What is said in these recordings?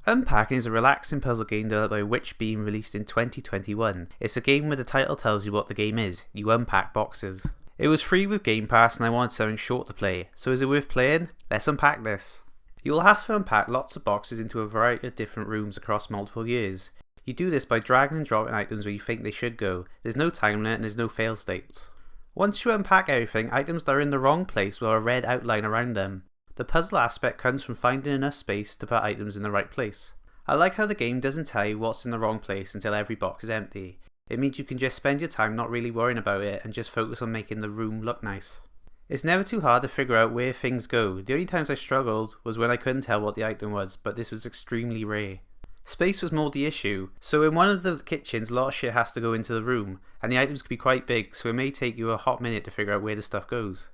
Unpacking is a relaxing puzzle game developed by Witchbeam, released in 2021. It's a game where the title tells you what the game is. You unpack boxes. It was free with Game Pass and I wanted something short to play. So is it worth playing? Let's unpack this. You'll have to unpack lots of boxes into a variety of different rooms across multiple years. You do this by dragging and dropping items where you think they should go. There's no time limit and there's no fail states. Once you unpack everything, items that are in the wrong place will have a red outline around them. The puzzle aspect comes from finding enough space to put items in the right place. I like how the game doesn't tell you what's in the wrong place until every box is empty. It means you can just spend your time not really worrying about it and just focus on making the room look nice. It's never too hard to figure out where things go. The only times I struggled was when I couldn't tell what the item was, but this was extremely rare. Space was more the issue, so in one of the kitchens a lot of shit has to go into the room, and the items can be quite big, so it may take you a hot minute to figure out where the stuff goes.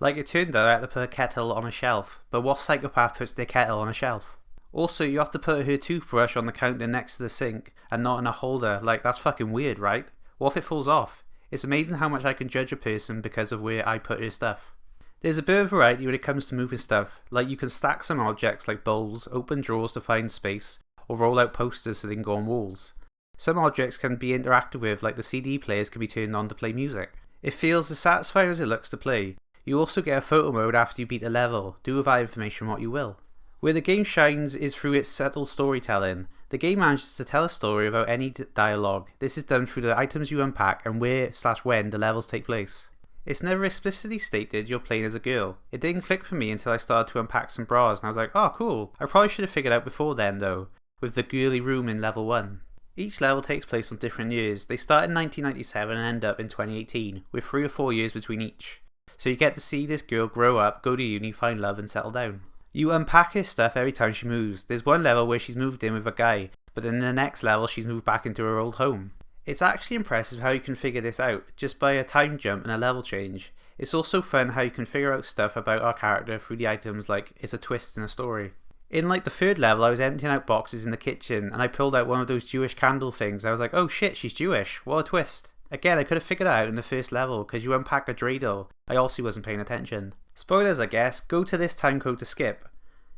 Like it turned out I had to put a kettle on a shelf, but what psychopath puts their kettle on a shelf? Also, you have to put her toothbrush on the counter next to the sink and not in a holder. Like, that's fucking weird, right? What if it falls off? It's amazing how much I can judge a person because of where I put her stuff. There's a bit of variety when it comes to moving stuff, like you can stack some objects like bowls, open drawers to find space, or roll out posters so they can go on walls. Some objects can be interacted with, like the CD players can be turned on to play music. It feels as satisfying as it looks to play. You also get a photo mode after you beat a level. Do with that information what you will. Where the game shines is through its subtle storytelling. The game manages to tell a story without any dialogue. This is done through the items you unpack and where/when the levels take place. It's never explicitly stated you're playing as a girl. It didn't click for me until I started to unpack some bras and I was like, oh cool. I probably should have figured out before then though, with the girly room in level 1. Each level takes place on different years. They start in 1997 and end up in 2018, with 3 or 4 years between each. So you get to see this girl grow up, go to uni, find love and settle down. You unpack her stuff every time she moves. There's one level where she's moved in with a guy, but then in the next level she's moved back into her old home. It's actually impressive how you can figure this out, just by a time jump and a level change. It's also fun how you can figure out stuff about our character through the items, like it's a twist in a story. In like the 3rd level I was emptying out boxes in the kitchen and I pulled out one of those Jewish candle things. I was like, oh shit, she's Jewish, what a twist. Again, I could have figured that out in the 1st level because you unpack a dreidel. I also wasn't paying attention. Spoilers I guess, go to this time code to skip.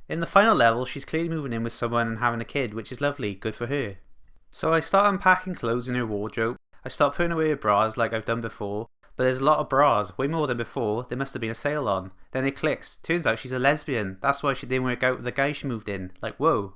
In the final level she's clearly moving in with someone and having a kid, which is lovely, good for her. So I start unpacking clothes in her wardrobe. I start putting away her bras like I've done before, but there's a lot of bras, way more than before. There must have been a sale on. Then it clicks, turns out she's a lesbian. That's why she didn't work out with the guy she moved in. Like whoa.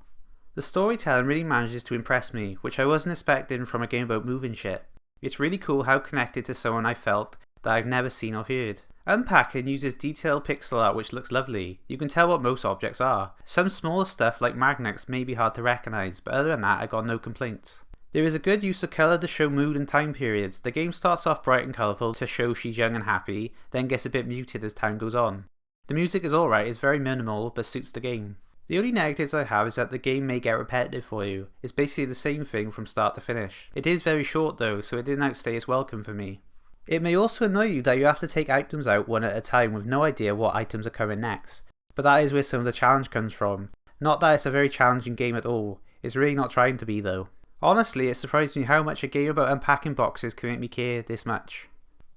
The storytelling really manages to impress me, which I wasn't expecting from a game about moving shit. It's really cool how connected to someone I felt that I've never seen or heard. Unpacking uses detailed pixel art which looks lovely. You can tell what most objects are. Some smaller stuff like magnets may be hard to recognise, but other than that I got no complaints. There is a good use of colour to show mood and time periods. The game starts off bright and colourful to show she's young and happy, then gets a bit muted as time goes on. The music is alright, it's very minimal, but suits the game. The only negatives I have is that the game may get repetitive for you. It's basically the same thing from start to finish. It is very short though, so it didn't outstay its welcome for me. It may also annoy you that you have to take items out one at a time with no idea what items are coming next. But that is where some of the challenge comes from. Not that it's a very challenging game at all. It's really not trying to be though. Honestly, it surprised me how much a game about unpacking boxes can make me care this much.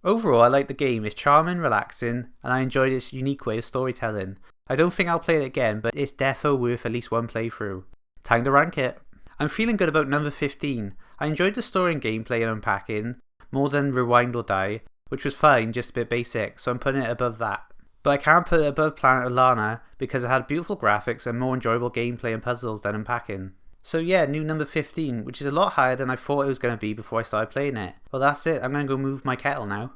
Overall, I like the game. It's charming, relaxing, and I enjoyed its unique way of storytelling. I don't think I'll play it again, but it's defo worth at least one playthrough. Time to rank it. I'm feeling good about number 15. I enjoyed the story and gameplay and unpacking, more than Rewind or Die, which was fine, just a bit basic, so I'm putting it above that. But I can't put it above Planet of Lana because it had beautiful graphics and more enjoyable gameplay and puzzles than unpacking. So yeah, new number 15, which is a lot higher than I thought it was going to be before I started playing it. Well that's it, I'm going to go move my kettle now.